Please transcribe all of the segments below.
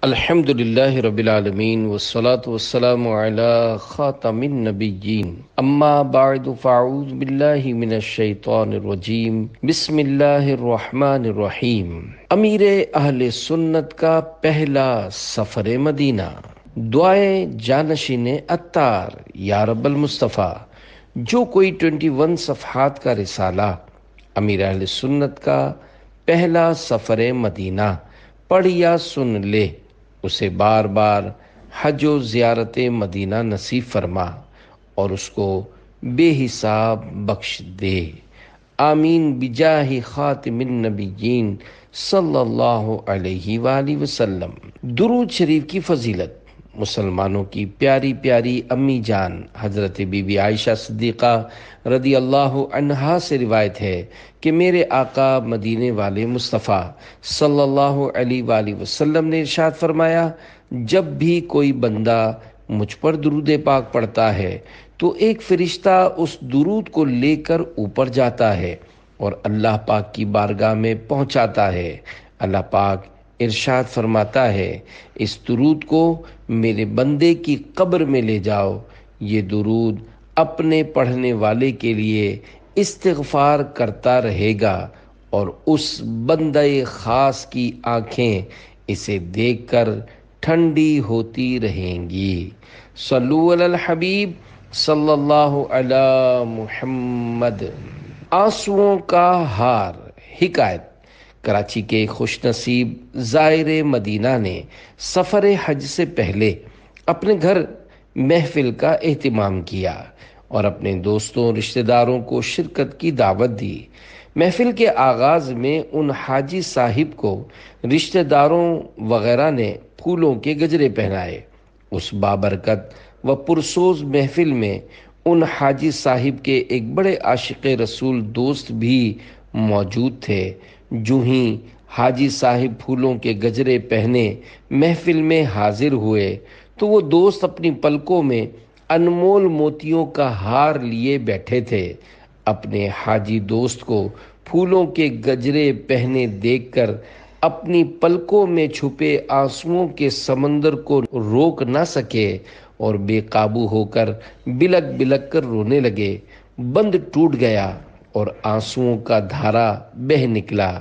الحمد للہ رب العالمین والصلاة والسلام علی خاتم النبیین اما بعد فاعوذ باللہ من الشیطان الرجیم بسم اللہ الرحمن الرحیم۔ امیر اہل سنت کا پہلا سفر مدینہ، دعائے جانشین عطار یا رب المصطفیٰ۔ جو کوئی 21 صفحات کا رسالہ امیر اہل سنت کا پہلا سفر مدینہ پڑھ یا سن لے، اسے بار بار حج و زیارت مدینہ نصیب فرما اور اس کو بے حساب بخش دے، آمین بجاہ خاتم النبیین صلی اللہ علیہ وآلہ وسلم۔ درود شریف کی فضیلت۔ مسلمانوں کی پیاری پیاری امی جان حضرت بی بی عائشہ صدیقہ رضی اللہ عنہا سے روایت ہے کہ میرے آقا مدینے والے مصطفیٰ صلی اللہ علیہ وآلہ وسلم نے ارشاد فرمایا، جب بھی کوئی بندہ مجھ پر درود پاک پڑھتا ہے تو ایک فرشتہ اس درود کو لے کر اوپر جاتا ہے اور اللہ پاک کی بارگاہ میں پہنچاتا ہے۔ اللہ پاک ارشاد فرماتا ہے، اس درود کو میرے بندے کی قبر میں لے جاؤ، یہ درود اپنے پڑھنے والے کے لیے استغفار کرتا رہے گا اور اس بندے خاص کی آنکھیں اسے دیکھ کر ٹھنڈی ہوتی رہیں گی۔ صلو علی الحبیب صلی اللہ علی محمد۔ آنسوؤں کا ہار۔ حکایت۔ کراچی کے ایک خوش نصیب زائر مدینہ نے سفر حج سے پہلے اپنے گھر محفل کا اہتمام کیا اور اپنے دوستوں رشتہ داروں کو شرکت کی دعوت دی۔ محفل کے آغاز میں ان حاجی صاحب کو رشتہ داروں وغیرہ نے پھولوں کے گجرے پہنائے۔ اس بابرکت و پرسوز محفل میں ان حاجی صاحب کے ایک بڑے عاشق رسول دوست بھی موجود تھے۔ جو ہی حاجی صاحب پھولوں کے گجرے پہنے محفل میں حاضر ہوئے تو وہ دوست اپنی پلکوں میں انمول موتیوں کا ہار لیے بیٹھے تھے۔ اپنے حاجی دوست کو پھولوں کے گجرے پہنے دیکھ کر اپنی پلکوں میں چھپے آنسوؤں کے سمندر کو روک نہ سکے اور بے قابو ہو کر بلک بلک کر رونے لگے۔ بند ٹوٹ گیا اور آنسوؤں کا دھارا بہہ نکلا۔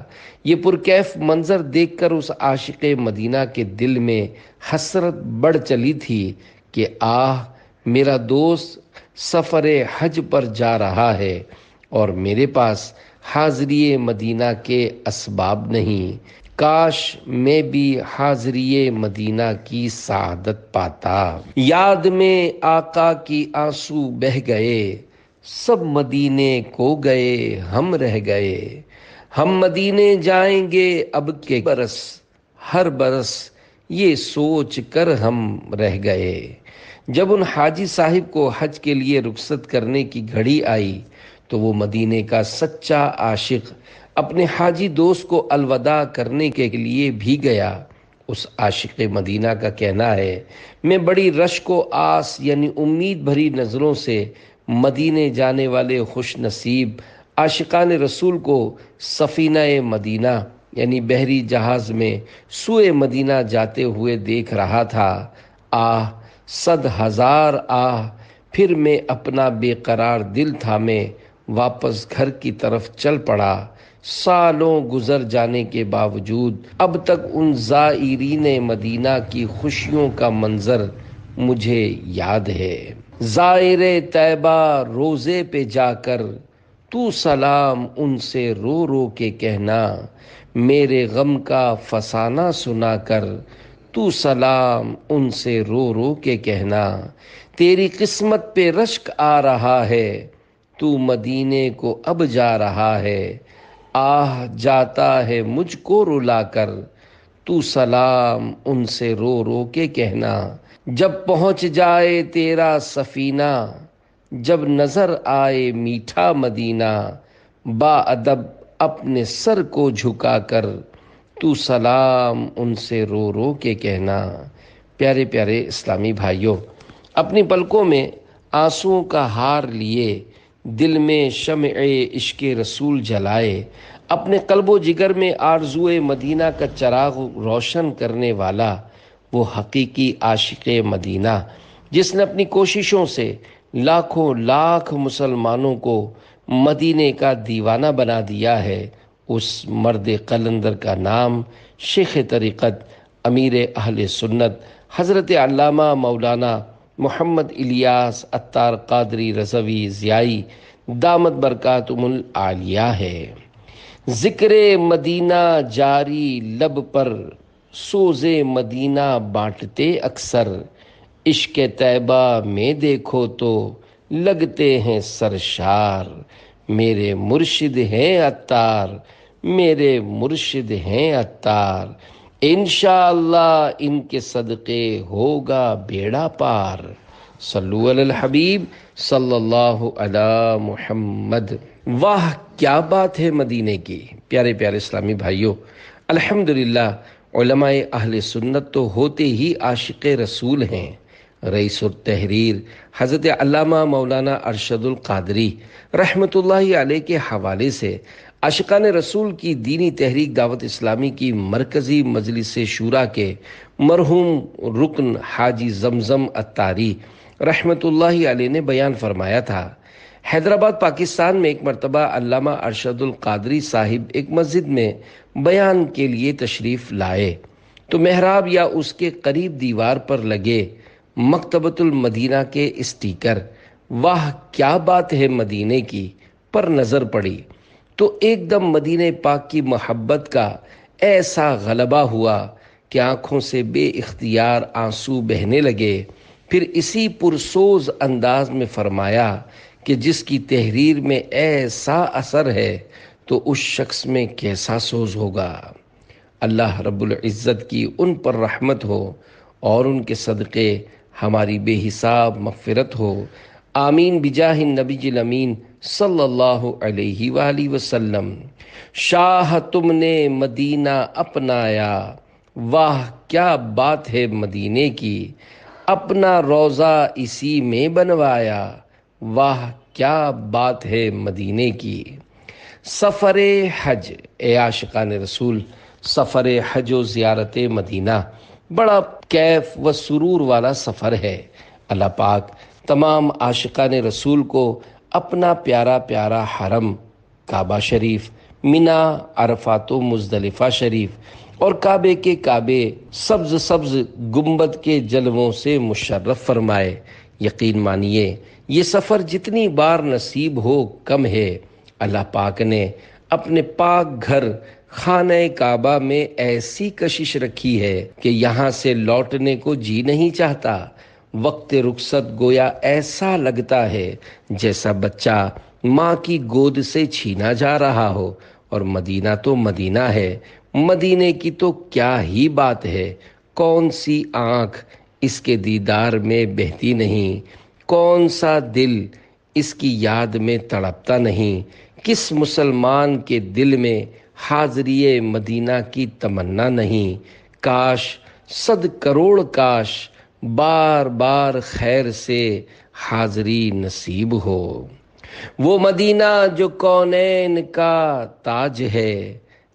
یہ پرکیف منظر دیکھ کر اس عاشق مدینہ کے دل میں حسرت بڑھ چلی تھی کہ آہ، میرا دوست سفر حج پر جا رہا ہے اور میرے پاس حاضری مدینہ کے اسباب نہیں۔ کاش میں بھی حاضری مدینہ کی سعادت پاتا۔ یاد میں آقا کی آنسو بہہ گئے، سب مدینے کو گئے ہم رہ گئے۔ ہم مدینے جائیں گے اب کے برس، ہر برس یہ سوچ کر ہم رہ گئے۔ جب ان حاجی صاحب کو حج کے لیے رخصت کرنے کی گھڑی آئی تو وہ مدینے کا سچا عاشق اپنے حاجی دوست کو الوداع کرنے کے لیے بھی گیا۔ اس عاشق مدینہ کا کہنا ہے، میں بڑی رشک و آس یعنی امید بھری نظروں سے مدینے جانے والے خوش نصیب عاشقان رسول کو سفینہ مدینہ یعنی بحری جہاز میں سوئے مدینہ جاتے ہوئے دیکھ رہا تھا۔ آہ، 100,000 آہ۔ پھر میں اپنا بے قرار دل تھامے واپس گھر کی طرف چل پڑا۔ سالوں گزر جانے کے باوجود اب تک ان زائرین مدینہ کی خوشیوں کا منظر مجھے یاد ہے۔ زائر طیبہ روزے پہ جا کر تو سلام ان سے رو رو کے کہنا، میرے غم کا فسانہ سنا کر تو سلام ان سے رو رو کے کہنا، تیری قسمت پہ رشک آ رہا ہے، تو مدینے کو اب جا رہا ہے۔ آہ، جاتا ہے مجھ کو رلا کر، تو سلام ان سے رو رو کے کہنا، جب پہنچ جائے تیرا سفینہ، جب نظر آئے میٹھا مدینہ، با ادب اپنے سر کو جھکا کر تو سلام ان سے رو رو کے کہنا۔ پیارے پیارے اسلامی بھائیوں، اپنی پلکوں میں آنسوؤں کا ہار لیے، دل میں شمع عشق رسول جلائے، اپنے قلب و جگر میں آرزوئے مدینہ کا چراغ روشن کرنے والا وہ حقیقی عاشق مدینہ جس نے اپنی کوششوں سے لاکھوں لاکھ مسلمانوں کو مدینے کا دیوانہ بنا دیا ہے، اس مرد قلندر کا نام شیخ طریقت امیر اہل سنت حضرت علامہ مولانا محمد الیاس عطار قادری رضوی ضیائی دامت برکاتہم العالیہ ہے۔ ذکر مدینہ جاری لب پر، سوز مدینہ بانٹتے اکثر، عشق طیبہ میں دیکھو تو لگتے ہیں سرشار، میرے مرشد ہیں عطار، میرے مرشد ہیں عطار، انشاءاللہ ان کے صدقے ہوگا بیڑا پار۔ صلو علی الحبیب صلی اللہ علی محمد۔ واہ کیا بات ہے مدینے کی۔ پیارے پیارے اسلامی بھائیوں، الحمدللہ علماء اہل سنت تو ہوتے ہی عاشق رسول ہیں۔ رئیس التحریر حضرت علامہ مولانا ارشد القادری رحمۃ اللہ علیہ کے حوالے سے عاشقان رسول کی دینی تحریک دعوت اسلامی کی مرکزی مجلس شورا کے مرحوم رکن حاجی زمزم عطاری رحمۃ اللہ علیہ نے بیان فرمایا تھا، حیدرآباد پاکستان میں ایک مرتبہ علامہ ارشد القادری صاحب ایک مسجد میں بیان کے لیے تشریف لائے تو محراب یا اس کے قریب دیوار پر لگے مکتبۃ المدینہ کے اسٹیکر واہ کیا بات ہے مدینے کی پر نظر پڑی تو ایک دم مدینہ پاک کی محبت کا ایسا غلبہ ہوا کہ آنکھوں سے بے اختیار آنسو بہنے لگے۔ پھر اسی پرسوز انداز میں فرمایا کہ جس کی تحریر میں ایسا اثر ہے تو اس شخص میں کیسا سوز ہوگا۔ اللہ رب العزت کی ان پر رحمت ہو اور ان کے صدقے ہماری بے حساب مغفرت ہو، آمین بجاہ النبی الامین صلی اللہ علیہ وآلہ وسلم۔ شاہ تم نے مدینہ اپنایا، واہ کیا بات ہے مدینے کی، اپنا روضہ اسی میں بنوایا، واہ کیا بات ہے مدینے کی۔ سفر حج، اے عاشقان رسول، سفر حج و زیارت مدینہ بڑا کیف و سرور والا سفر ہے۔ اللہ پاک تمام عاشقان رسول کو اپنا پیارا پیارا حرم کعبہ شریف، مینا، عرفات و مزدلفہ شریف اور کعبے کے کعبے سبز سبز گنبد کے جلووں سے مشرف فرمائے۔ یقین مانیے یہ سفر جتنی بار نصیب ہو کم ہے۔ اللہ پاک نے اپنے پاک گھر خانہ کعبہ میں ایسی کشش رکھی ہے کہ یہاں سے لوٹنے کو جی نہیں چاہتا۔ وقت رخصت گویا ایسا لگتا ہے جیسا بچہ ماں کی گود سے چھینا جا رہا ہو، اور مدینہ تو مدینہ ہے، مدینے کی تو کیا ہی بات ہے۔ کون سی آنکھ اس کے دیدار میں بہتی نہیں، کون سا دل اس کی یاد میں تڑپتا نہیں، کس مسلمان کے دل میں حاضری مدینہ کی تمنا نہیں۔ کاش، صد کروڑ کاش، بار بار خیر سے حاضری نصیب ہو۔ وہ مدینہ جو کونین کا تاج ہے،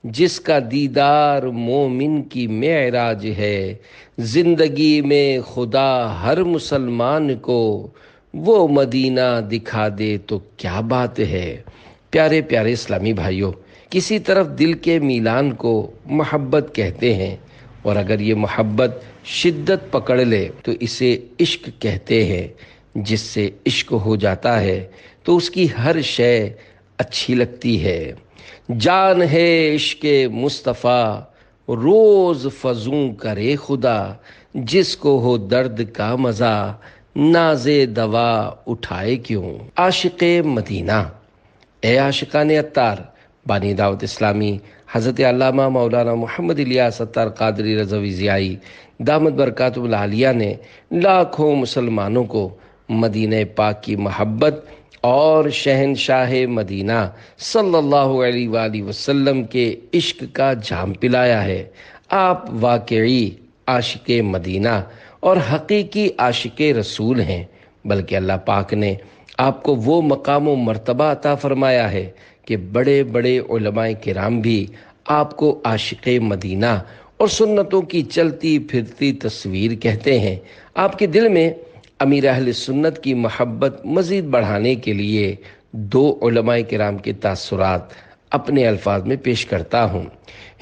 جس کا دیدار مومن کی معراج ہے، زندگی میں خدا ہر مسلمان کو وہ مدینہ دکھا دے تو کیا بات ہے۔ پیارے پیارے اسلامی بھائیوں، کسی طرف دل کے میلان کو محبت کہتے ہیں، اور اگر یہ محبت شدت پکڑ لے تو اسے عشق کہتے ہیں۔ جس سے عشق ہو جاتا ہے تو اس کی ہر شے اچھی لگتی ہے۔ جان ہے عشق مصطفیٰ، روز فزوں کرے خدا، جس کو ہو درد کا مزہ، ناز دوا اٹھائے کیوں۔ عاشق مدینہ، اے عاشقان عطار، بانی دعوت اسلامی حضرت علامہ مولانا محمد الیاس عطار قادری رضوی ضیائی دامت برکاتہم العالیہ نے لاکھوں مسلمانوں کو مدینہ پاک کی محبت اور شہنشاہ مدینہ صلی اللہ علیہ وآلہ وسلم کے عشق کا جام پلایا ہے۔ آپ واقعی عاشق مدینہ اور حقیقی عاشق رسول ہیں، بلکہ اللہ پاک نے آپ کو وہ مقام و مرتبہ عطا فرمایا ہے کہ بڑے بڑے علماء کرام بھی آپ کو عاشق مدینہ اور سنتوں کی چلتی پھرتی تصویر کہتے ہیں۔ آپ کے دل میں امیر اہل سنت کی محبت مزید بڑھانے کے لیے دو علماء کرام کے تاثرات اپنے الفاظ میں پیش کرتا ہوں۔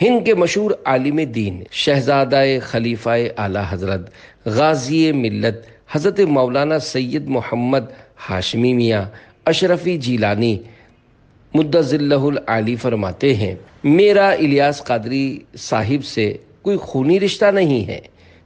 ہند کے مشہور عالم دین شہزادہ خلیفہ اعلی حضرت غازی ملت حضرت مولانا سید محمد ہاشمی میاں اشرفی جیلانی مدظلہ العالی فرماتے ہیں، میرا الیاس قادری صاحب سے کوئی خونی رشتہ نہیں ہے۔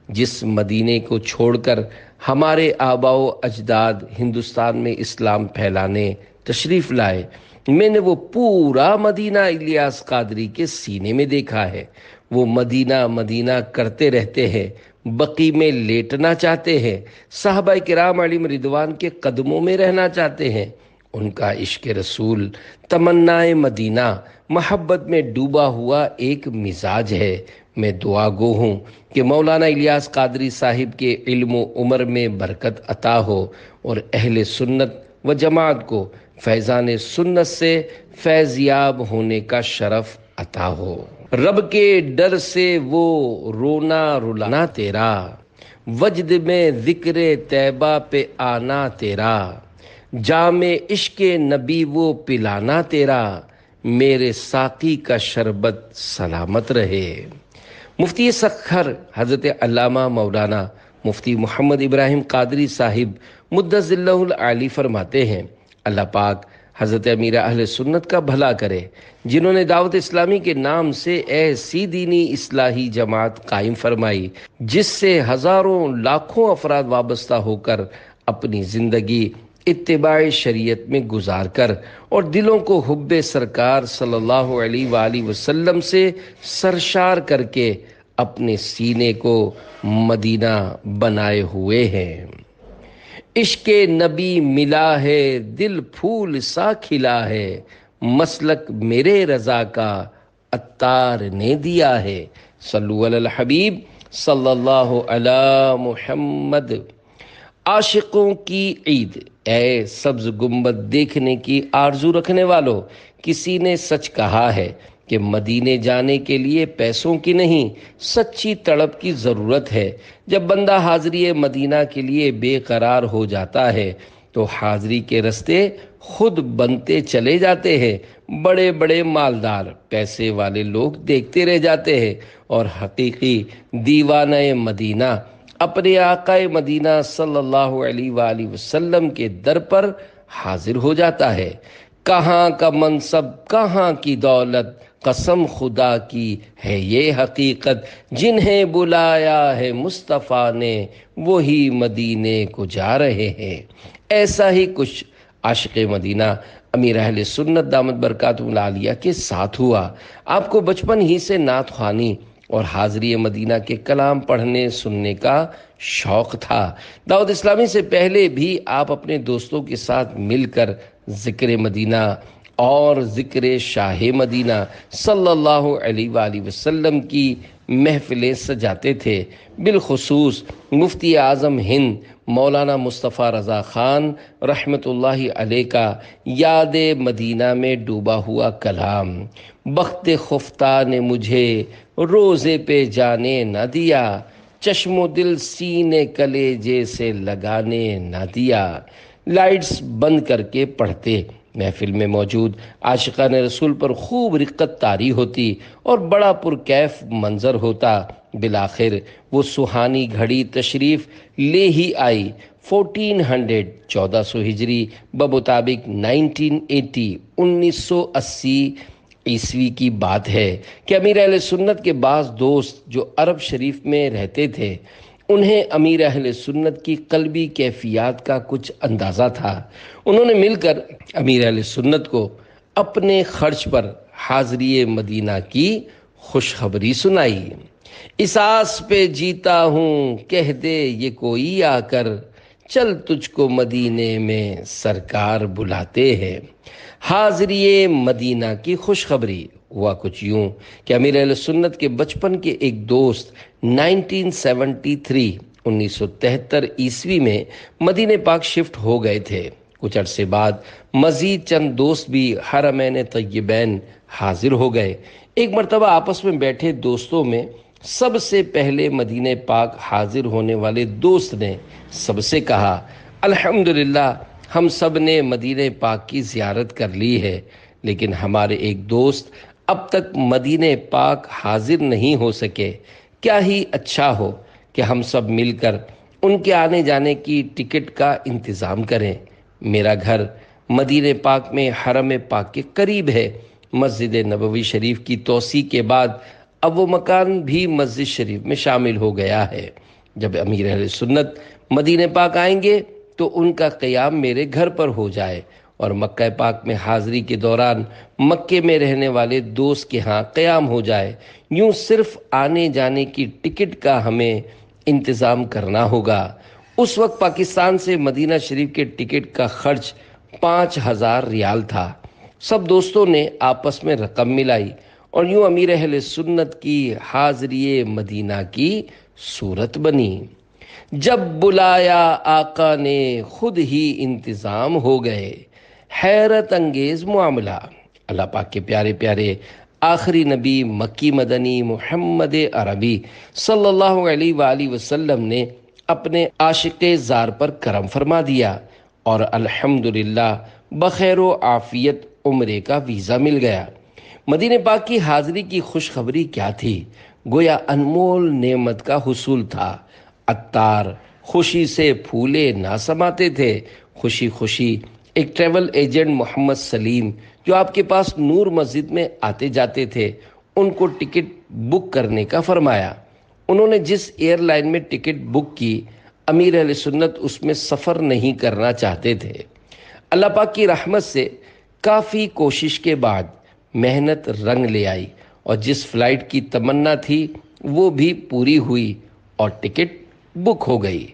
جس مدینے کو چھوڑ کر ہمارے آباء و اجداد ہندوستان میں اسلام پھیلانے تشریف لائے، میں نے وہ پورا مدینہ الیاس قادری کے سینے میں دیکھا ہے۔ وہ مدینہ مدینہ کرتے رہتے ہیں، بقی میں لیٹنا چاہتے ہیں، صحابہ کرام علیہم رضوان کے قدموں میں رہنا چاہتے ہیں۔ ان کا عشق رسول، تمنائے مدینہ، محبت میں ڈوبا ہوا ایک مزاج ہے۔ میں دعا گو ہوں کہ مولانا الیاس قادری صاحب کے علم و عمر میں برکت عطا ہو اور اہل سنت و جماعت کو فیضان سنت سے فیضیاب ہونے کا شرف عطا ہو۔ رب کے ڈر سے وہ رونا رلانا تیرا، وجد میں ذکر طیبہ پہ آنا تیرا، جام عشق نبی وہ پلانا تیرا، میرے ساقی کا شربت سلامت رہے۔ مفتی سکھر حضرت علامہ مولانا مفتی محمد ابراہیم قادری صاحب مدظلہ العالی فرماتے ہیں، اللہ پاک حضرت امیر اہل سنت کا بھلا کرے، جنہوں نے دعوت اسلامی کے نام سے ایسی دینی اصلاحی جماعت قائم فرمائی جس سے ہزاروں لاکھوں افراد وابستہ ہو کر اپنی زندگی اتباع شریعت میں گزار کر اور دلوں کو حب سرکار صلی اللہ علیہ وآلہ وسلم سے سرشار کر کے اپنے سینے کو مدینہ بنائے ہوئے ہیں۔ عشق نبی ملا ہے، دل پھول سا کھلا ہے، مسلک میرے رضا کا عطار نے دیا ہے۔ صلو علی الحبیب صلی اللہ علی محمد۔ عاشقوں کی عید، اے سبز گنبد دیکھنے کی آرزو رکھنے والوں، کسی نے سچ کہا ہے کہ مدینے جانے کے لیے پیسوں کی نہیں، سچی تڑپ کی ضرورت ہے۔ جب بندہ حاضری مدینہ کے لیے بے قرار ہو جاتا ہے تو حاضری کے رستے خود بنتے چلے جاتے ہیں۔ بڑے بڑے مالدار پیسے والے لوگ دیکھتے رہ جاتے ہیں اور حقیقی دیوانہ مدینہ اپنے آقا مدینہ صلی اللہ علیہ وآلہ وسلم کے در پر حاضر ہو جاتا ہے۔ کہاں کا منصب، کہاں کی دولت، قسم خدا کی ہے یہ حقیقت، جنہیں بلایا ہے مصطفیٰ نے وہی مدینے کو جا رہے ہیں۔ ایسا ہی کچھ عاشق مدینہ امیر اہل سنت دامت برکاتہ العالیہ کے ساتھ ہوا۔ آپ کو بچپن ہی سے نعت خوانی اور حاضری مدینہ کے کلام پڑھنے سننے کا شوق تھا۔ دعوت اسلامی سے پہلے بھی آپ اپنے دوستوں کے ساتھ مل کر ذکر مدینہ اور ذکر شاہ مدینہ صلی اللہ علیہ وآلہ وسلم کی محفلیں سجاتے تھے۔ بالخصوص مفتی اعظم ہند مولانا مصطفیٰ رضا خان رحمۃ اللہ علیہ کا یاد مدینہ میں ڈوبا ہوا کلام، بخت خفتہ نے مجھے روزے پہ جانے نہ دیا، چشم و دل سینے کلیجے سے لگانے نہ دیا، لائٹس بند کر کے پڑھتے۔ محفل میں موجود عاشقان رسول پر خوب رقت طاری ہوتی اور بڑا پرکیف منظر ہوتا۔ بالآخر وہ سہانی گھڑی تشریف لے ہی آئی۔ 1400 ہجری بمطابق 1980 عیسوی کی بات ہے کہ امیر اہل سنت کے بعض دوست جو عرب شریف میں رہتے تھے، انہیں امیر اہل سنت کی قلبی کیفیات کا کچھ اندازہ تھا۔ انہوں نے مل کر امیر اہل سنت کو اپنے خرچ پر حاضری مدینہ کی خوشخبری سنائی۔ اس آس پہ جیتا ہوں، کہہ دے یہ کوئی آ کر، چل تجھ کو مدینے میں سرکار بلاتے ہیں۔ حاضری مدینہ کی خوشخبری ہوا کچھ یوں کہ امیر اہل سنت کے بچپن کے ایک دوست 1973 عیسوی میں مدینہ پاک شفٹ ہو گئے تھے۔ کچھ عرصے بعد مزید چند دوست بھی حرمین طیبین حاضر ہو گئے۔ ایک مرتبہ آپس میں بیٹھے دوستوں میں سب سے پہلے مدینہ پاک حاضر ہونے والے دوست نے سب سے کہا، الحمدللہ ہم سب نے مدینہ پاک کی زیارت کر لی ہے، لیکن ہمارے ایک دوست اب تک مدینہ پاک حاضر نہیں ہو سکے۔ کیا ہی اچھا ہو کہ ہم سب مل کر ان کے آنے جانے کی ٹکٹ کا انتظام کریں۔ میرا گھر مدینہ پاک میں حرم پاک کے قریب ہے۔ مسجد نبوی شریف کی توسیع کے بعد اب وہ مکان بھی مسجد شریف میں شامل ہو گیا ہے۔ جب امیر اہل سنت مدینہ پاک آئیں گے تو ان کا قیام میرے گھر پر ہو جائے اور مکہ پاک میں حاضری کے دوران مکے میں رہنے والے دوست کے ہاں قیام ہو جائے۔ یوں صرف آنے جانے کی ٹکٹ کا ہمیں انتظام کرنا ہوگا۔ اس وقت پاکستان سے مدینہ شریف کے ٹکٹ کا خرچ 5000 ریال تھا۔ سب دوستوں نے آپس میں رقم ملائی اور یوں امیر اہل سنت کی حاضری مدینہ کی صورت بنی۔ جب بلایا آقا نے خود ہی انتظام ہو گئے، حیرت انگیز معاملہ۔ اللہ پاک کے پیارے پیارے آخری نبی مکی مدنی محمد عربی صلی اللہ علیہ وآلہ وسلم نے اپنے عاشق زار پر کرم فرما دیا اور الحمدللہ بخیر و عافیت عمرے کا ویزا مل گیا۔ مدینہ پاک کی حاضری کی خوشخبری کیا تھی؟ گویا انمول نعمت کا حصول تھا۔ عطار خوشی سے پھولے نہ سماتے تھے۔ خوشی خوشی ایک ٹریول ایجنٹ محمد سلیم جو آپ کے پاس نور مسجد میں آتے جاتے تھے، ان کو ٹکٹ بک کرنے کا فرمایا۔ انہوں نے جس ایئر لائن میں ٹکٹ بک کی، امیر اہل سنت اس میں سفر نہیں کرنا چاہتے تھے۔ اللہ پاک کی رحمت سے کافی کوشش کے بعد محنت رنگ لے آئی اور جس فلائٹ کی تمنا تھی وہ بھی پوری ہوئی اور ٹکٹ بک ہو گئی۔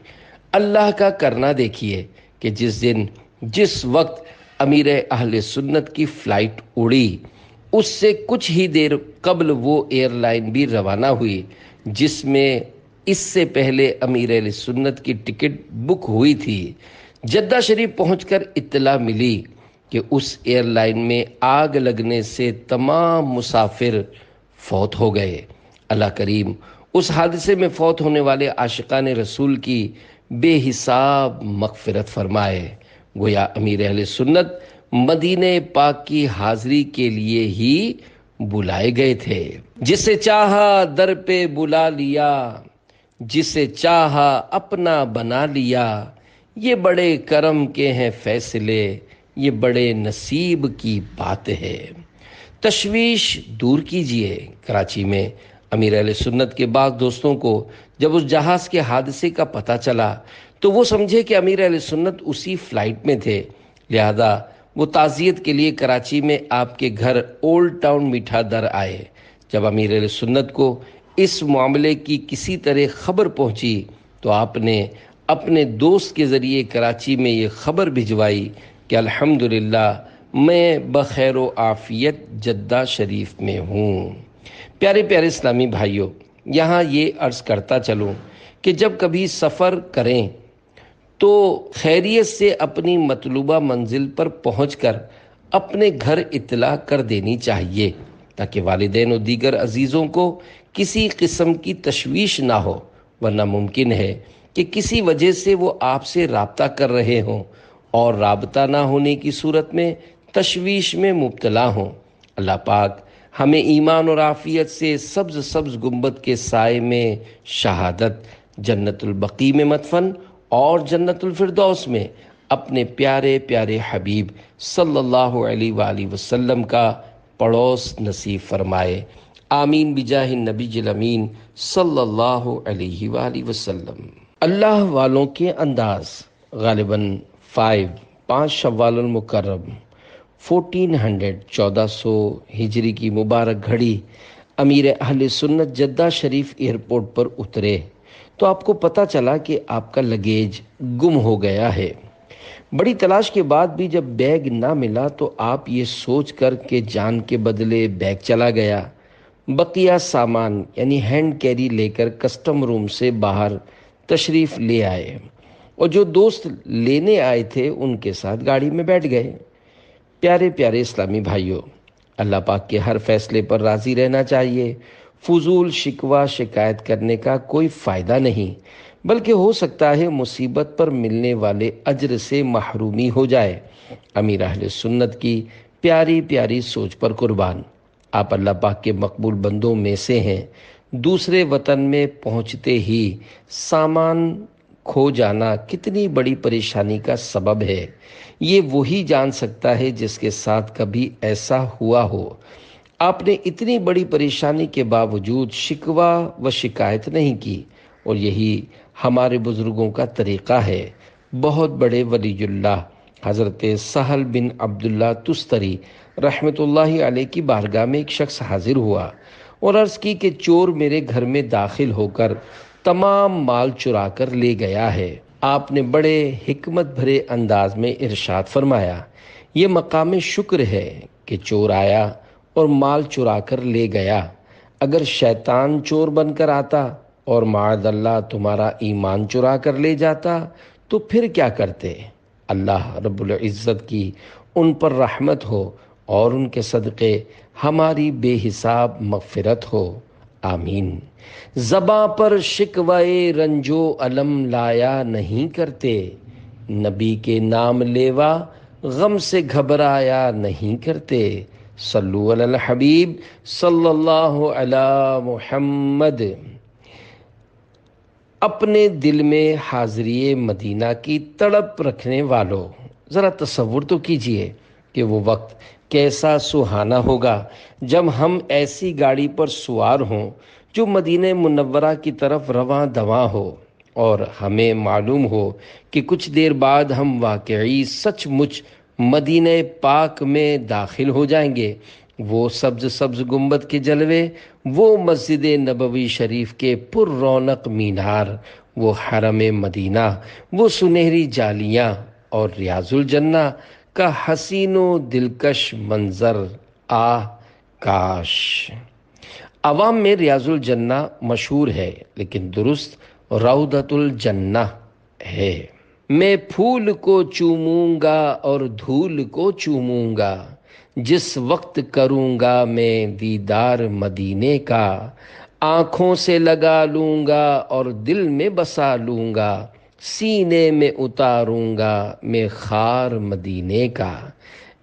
اللہ کا کرنا دیکھیے کہ جس دن جس وقت امیر اہل سنت کی فلائٹ اڑی، اس سے کچھ ہی دیر قبل وہ ایئر لائن بھی روانہ ہوئی جس میں اس سے پہلے امیر اہل سنت کی ٹکٹ بک ہوئی تھی۔ جدہ شریف پہنچ کر اطلاع ملی کہ اس ایئر لائن میں آگ لگنے سے تمام مسافر فوت ہو گئے۔ اللہ کریم اس حادثے میں فوت ہونے والے عاشقان رسول کی بے حساب مغفرت فرمائے۔ گویا امیر اہل سنت مدینہ پاک کی حاضری کے لیے ہی بلائے گئے تھے۔ جسے چاہا در پہ بلا لیا، جسے چاہا اپنا بنا لیا، یہ بڑے کرم کے ہیں فیصلے، یہ بڑے نصیب کی بات ہے۔ تشویش دور کیجئے۔ کراچی میں امیر اہل سنت کے بعض دوستوں کو جب اس جہاز کے حادثے کا پتہ چلا تو وہ سمجھے کہ امیر اہل سنت اسی فلائٹ میں تھے، لہذا وہ تعزیت کے لیے کراچی میں آپ کے گھر اولڈ ٹاؤن میٹھا در آئے۔ جب امیر اہل سنت کو اس معاملے کی کسی طرح خبر پہنچی تو آپ نے اپنے دوست کے ذریعے کراچی میں یہ خبر بھجوائی کہ الحمدللہ میں بخیر و عافیت جدہ شریف میں ہوں۔ پیارے پیارے اسلامی بھائیوں، یہاں یہ عرض کرتا چلوں کہ جب کبھی سفر کریں تو خیریت سے اپنی مطلوبہ منزل پر پہنچ کر اپنے گھر اطلاع کر دینی چاہیے تاکہ والدین و دیگر عزیزوں کو کسی قسم کی تشویش نہ ہو، ورنہ ممکن ہے کہ کسی وجہ سے وہ آپ سے رابطہ کر رہے ہوں اور رابطہ نہ ہونے کی صورت میں تشویش میں مبتلا ہوں۔ اللہ پاک ہمیں ایمان اور عافیت سے سبز سبز گنبد کے سائے میں شہادت، جنت البقیع میں مدفن اور جنت الفردوس میں اپنے پیارے پیارے حبیب صلی اللہ علیہ وآلہ وسلم کا پڑوس نصیب فرمائے۔ آمین بجاہ النبی الامین صلی اللہ علیہ وآلہ وسلم۔ اللہ والوں کے انداز، غالباً 5 شوال المکرم 1400 ہجری کی مبارک گھڑی امیر اہل سنت جدہ شریف ایئرپورٹ پر اترے تو آپ کو پتہ چلا کہ آپ کا لگیج گم ہو گیا ہے۔ بڑی تلاش کے بعد بھی جب بیگ نہ ملا تو آپ یہ سوچ کر کہ جان کے بدلے بیگ چلا گیا، بقیہ سامان یعنی ہینڈ کیری لے کر کسٹم روم سے باہر تشریف لے آئے اور جو دوست لینے آئے تھے ان کے ساتھ گاڑی میں بیٹھ گئے۔ پیارے پیارے اسلامی بھائیوں، اللہ پاک کے ہر فیصلے پر راضی رہنا چاہیے۔ فضول شکوہ شکایت کرنے کا کوئی فائدہ نہیں، بلکہ ہو سکتا ہے مصیبت پر ملنے والے اجر سے محرومی ہو جائے۔ امیر اہل سنت کی پیاری پیاری سوچ پر قربان۔ آپ اللہ پاک کے مقبول بندوں میں سے ہیں۔ دوسرے وطن میں پہنچتے ہی سامان کھو جانا کتنی بڑی پریشانی کا سبب ہے، یہ وہی جان سکتا ہے جس کے ساتھ کبھی ایسا ہوا ہو۔ آپ نے اتنی بڑی پریشانی کے باوجود شکوہ و شکایت نہیں کی، اور یہی ہمارے بزرگوں کا طریقہ ہے۔ بہت بڑے ولی اللہ حضرت سہل بن عبداللہ تستری رحمۃ اللہ علیہ کی بارگاہ میں ایک شخص حاضر ہوا اور عرض کی کہ چور میرے گھر میں داخل ہو کر تمام مال چرا کر لے گیا ہے۔ آپ نے بڑے حکمت بھرے انداز میں ارشاد فرمایا، یہ مقام شکر ہے کہ چور آیا اور مال چرا کر لے گیا۔ اگر شیطان چور بن کر آتا اور معاذ اللہ تمہارا ایمان چرا کر لے جاتا تو پھر کیا کرتے؟ اللہ رب العزت کی ان پر رحمت ہو اور ان کے صدقے ہماری بے حساب مغفرت ہو، آمین۔ زباں پر شکوائے رنجو علم لایا نہیں کرتے، نبی کے نام لیوا غم سے گھبرایا نہیں کرتے۔ صلو علی الحبیب صلی اللہ علی محمد۔ اپنے دل میں حاضری مدینہ کی تڑپ رکھنے والوں، ذرا تصور تو کیجئے کہ وہ وقت کیسا سہانا ہوگا جب ہم ایسی گاڑی پر سوار ہوں جو مدینہ منورہ کی طرف رواں دواں ہو، اور ہمیں معلوم ہو کہ کچھ دیر بعد ہم واقعی سچ مچ مدینہ پاک میں داخل ہو جائیں گے۔ وہ سبز سبز گنبد کے جلوے، وہ مسجد نبوی شریف کے پر رونق مینار، وہ حرم مدینہ، وہ سنہری جالیاں اور ریاض الجنہ کا حسین و دلکش منظر، کاش۔ عوام میں ریاض الجنہ مشہور ہے، لیکن درست روضۃ الجنہ ہے۔ میں پھول کو چوموں گا اور دھول کو چوموں گا، جس وقت کروں گا میں دیدار مدینے کا، آنکھوں سے لگا لوں گا اور دل میں بسا لوں گا، سینے میں اتاروں گا میں خار مدینے کا۔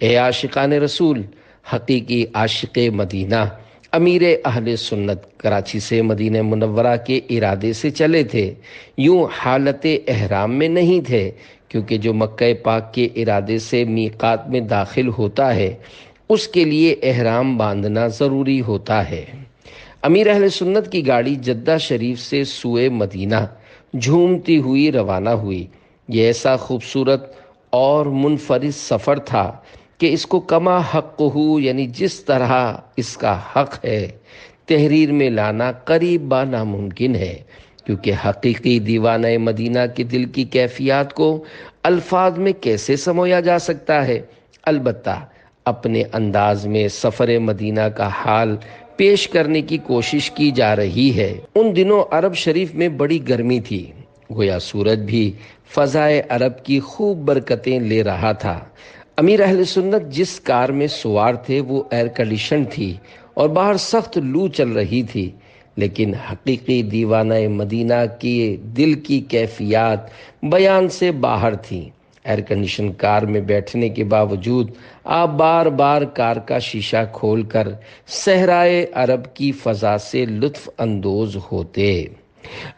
اے عاشقان رسول، حقیقی عاشق مدینہ امیر اہل سنت کراچی سے مدینہ منورہ کے ارادے سے چلے تھے، یوں حالت احرام میں نہیں تھے، کیونکہ جو مکہ پاک کے ارادے سے میقات میں داخل ہوتا ہے اس کے لیے احرام باندھنا ضروری ہوتا ہے۔ امیر اہل سنت کی گاڑی جدہ شریف سے سوئے مدینہ جھومتی ہوئی روانہ ہوئی۔ یہ ایسا خوبصورت اور منفرد سفر تھا کہ اس کو کما حق ہو، یعنی جس طرح اس کا حق ہے، تحریر میں لانا قریب با ناممکن ہے، کیونکہ حقیقی دیوانہ مدینہ کے دل کی کیفیات کو الفاظ میں کیسے سمویا جا سکتا ہے؟ البتہ اپنے انداز میں سفر مدینہ کا حال پیش کرنے کی کوشش کی جا رہی ہے۔ ان دنوں عرب شریف میں بڑی گرمی تھی، گویا سورج بھی فضائے عرب کی خوب برکتیں لے رہا تھا۔ امیر اہل سنت جس کار میں سوار تھے وہ ایئر کنڈیشن تھی اور باہر سخت لو چل رہی تھی، لیکن حقیقی دیوانہ مدینہ کی دل کی کیفیات بیان سے باہر تھیں۔ ایئر کنڈیشن کار میں بیٹھنے کے باوجود آپ بار بار کار کا شیشہ کھول کر صحرائے عرب کی فضا سے لطف اندوز ہوتے۔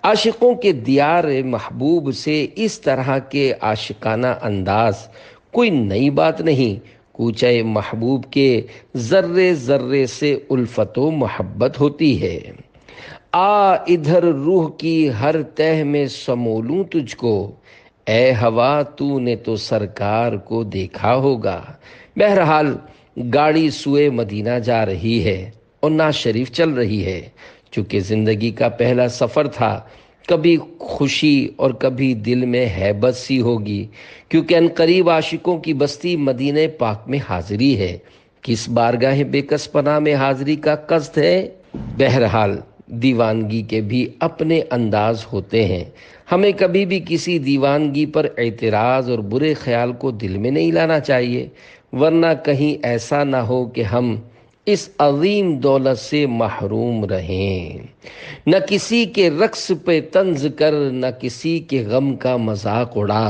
عاشقوں کے دیار محبوب سے اس طرح کے عاشقانہ انداز کوئی نئی بات نہیں۔ کوچہ محبوب کے ذرے ذرے سے الفت و محبت ہوتی ہے۔ آ ادھر روح کی ہر تہ میں سمولوں تجھ کو، اے ہوا تو نے تو سرکار کو دیکھا ہوگا۔ بہرحال گاڑی سوئے مدینہ جا رہی ہے اور نعت شریف چل رہی ہے۔ چونکہ زندگی کا پہلا سفر تھا، کبھی خوشی اور کبھی دل میں ہیبت سی ہوگی، کیونکہ عنقریب عاشقوں کی بستی مدینہ پاک میں حاضری ہے۔ کس بارگاہ بے کس پناہ میں حاضری کا قصد ہے؟ بہرحال دیوانگی کے بھی اپنے انداز ہوتے ہیں۔ ہمیں کبھی بھی کسی دیوانگی پر اعتراض اور برے خیال کو دل میں نہیں لانا چاہیے، ورنہ کہیں ایسا نہ ہو کہ ہم اس عظیم دولت سے محروم رہیں۔ نہ کسی کے رقص پہ طنز کر، نہ کسی کے غم کا مذاق اڑا،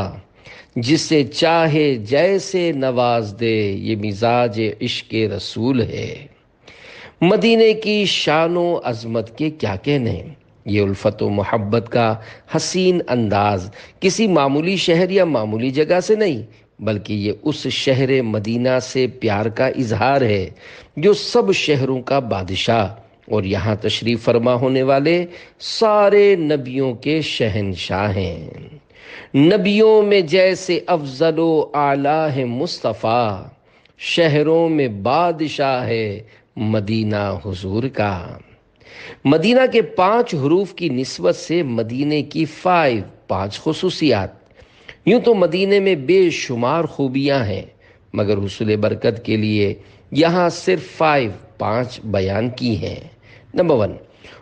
جسے چاہے جیسے نواز دے، یہ مزاج عشق رسول ہے۔ مدینے کی شان و عظمت کے کیا کہنے، یہ الفت و محبت کا حسین انداز کسی معمولی شہر یا معمولی جگہ سے نہیں، بلکہ یہ اس شہر مدینہ سے پیار کا اظہار ہے جو سب شہروں کا بادشاہ اور یہاں تشریف فرما ہونے والے سارے نبیوں کے شہنشاہ ہیں۔ نبیوں میں جیسے افضل و اعلیٰ ہے مصطفیٰ، شہروں میں بادشاہ ہے مدینہ حضور کا۔ مدینہ کے 5 حروف کی نسبت سے مدینے کی 5 خصوصیات۔ یوں تو مدینے میں بے شمار خوبیاں ہیں، مگر حصول برکت کے لیے یہاں صرف 5 بیان کی ہیں۔ نمبر 1،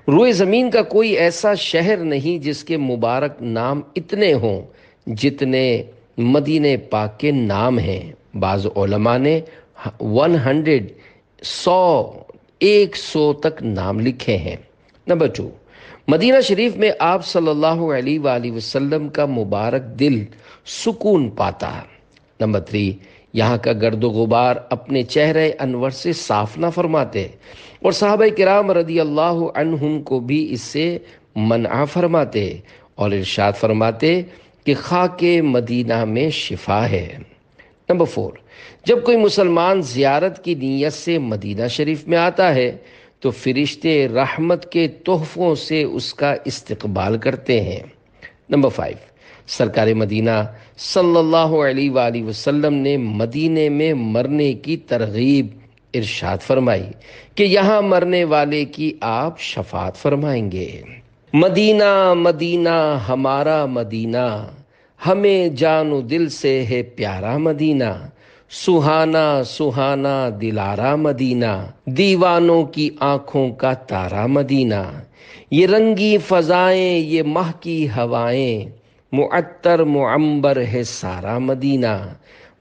روئے زمین کا کوئی ایسا شہر نہیں جس کے مبارک نام اتنے ہوں جتنے مدینہ پاک کے نام ہیں۔ بعض علماء نے 100 تک نام لکھے ہیں۔ نمبر 2، مدینہ شریف میں آپ صلی اللہ علیہ وآلہ وسلم کا مبارک دل سکون پاتا۔ نمبر 3، یہاں کا گرد و غبار اپنے چہرے انور سے صاف نہ فرماتے، اور صحابہ کرام رضی اللہ عنہم کو بھی اس سے منع فرماتے اور ارشاد فرماتے کہ خاک مدینہ میں شفا ہے۔ نمبر 4، جب کوئی مسلمان زیارت کی نیت سے مدینہ شریف میں آتا ہے تو فرشتے رحمت کے تحفوں سے اس کا استقبال کرتے ہیں۔ نمبر 5، سرکار مدینہ صلی اللہ علیہ وآلہ وسلم نے مدینے میں مرنے کی ترغیب ارشاد فرمائی کہ یہاں مرنے والے کی آپ شفاعت فرمائیں گے۔ مدینہ مدینہ ہمارا مدینہ، ہمیں جان و دل سے ہے پیارا مدینہ، سہانا سہانا دلارا مدینہ، دیوانوں کی آنکھوں کا تارا مدینہ، یہ رنگی فضائیں یہ ماہ کی ہوائیں، معطر معمبر ہے سارا مدینہ،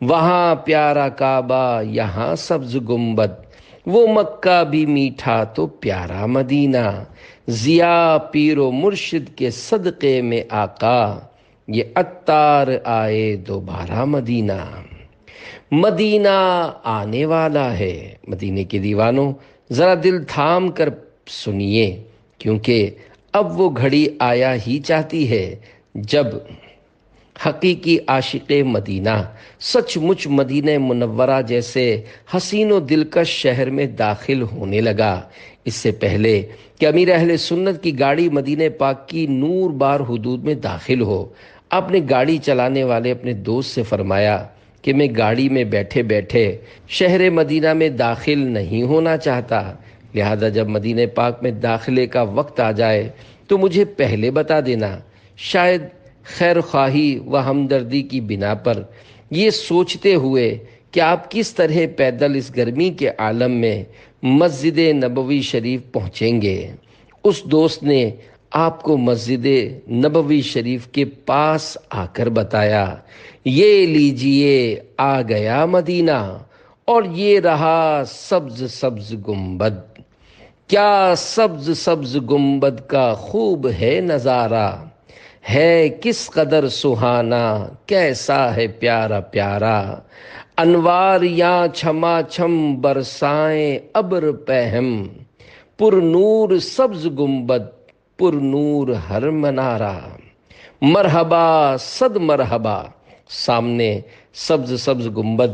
وہاں پیارا کعبہ یہاں سبز گنبد، وہ مکہ بھی میٹھا تو پیارا مدینہ، ضیا پیر و مرشد کے صدقے میں آقا، یہ عطار آئے دوبارہ مدینہ۔ مدینہ آنے والا ہے۔ مدینے کے دیوانوں ذرا دل تھام کر سنیے، کیونکہ اب وہ گھڑی آیا ہی چاہتی ہے جب حقیقی عاشق مدینہ سچ مچ مدینہ منورہ جیسے حسین و دلکش شہر میں داخل ہونے لگا۔ اس سے پہلے کہ امیر اہل سنت کی گاڑی مدینہ پاک کی نور بار حدود میں داخل ہو، آپ نے گاڑی چلانے والے اپنے دوست سے فرمایا کہ میں گاڑی میں بیٹھے بیٹھے شہر مدینہ میں داخل نہیں ہونا چاہتا، لہذا جب مدینہ پاک میں داخلے کا وقت آ جائے تو مجھے پہلے بتا دینا۔ شاید خیر خواہی و ہمدردی کی بنا پر یہ سوچتے ہوئے کہ آپ کس طرح پیدل اس گرمی کے عالم میں مسجد نبوی شریف پہنچیں گے، اس دوست نے آپ کو مسجد نبوی شریف کے پاس آ کر بتایا، یہ لیجئے آ گیا مدینہ، اور یہ رہا سبز سبز گنبد، کیا سبز سبز گنبد کا خوب ہے نظارہ، ہے کس قدر سہانا کیسا ہے پیارا پیارا، انوار یاں چھما چھم برسائیں ابر پہم، پر نور سبز گنبد پر نور ہر منارہ، مرحبا صد مرحبا۔ سامنے سبز سبز گنبد